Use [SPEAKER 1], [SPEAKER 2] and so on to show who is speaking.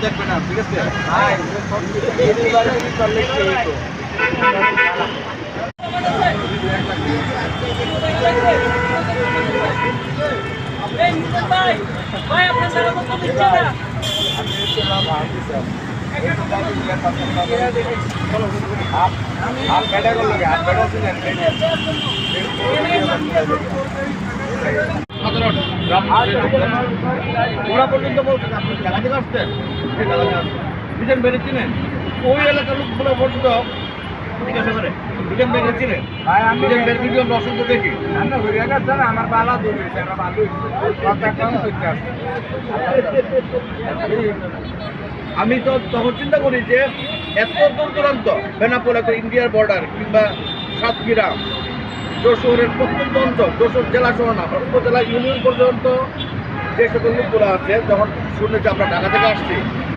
[SPEAKER 1] দেখবে না, ঠিক আছে?
[SPEAKER 2] ভাই আপনার সারা মতো দিচ্ছে না
[SPEAKER 1] ওরা পর্যন্ত বলছেন আপনি জায়গা থেকে আসছেন, বিজন বেড়েছিলেন ওই এলাকার লোকগুলো পর্যন্ত জিজ্ঞাসা করে বিজন বেড়েছিলেন বিজন বের ভিডিও আমরা অসংখ্য দেখি আমার পালা দৌড়েছে আমরা ভালো আমি তো তখন চিন্তা করি যে এত দূর দূরান্ত বেনাপোল একটা ইন্ডিয়ার বর্ডার কিংবা সাতক্ষীরা যশোরের প্রত্যন্ত অঞ্চল, যশোর জেলা সহ না উপজেলা ইউনিয়ন পর্যন্ত যে সকল লোকগুলো আছে, যখন শুনেছি আমরা ঢাকা থেকে আসছি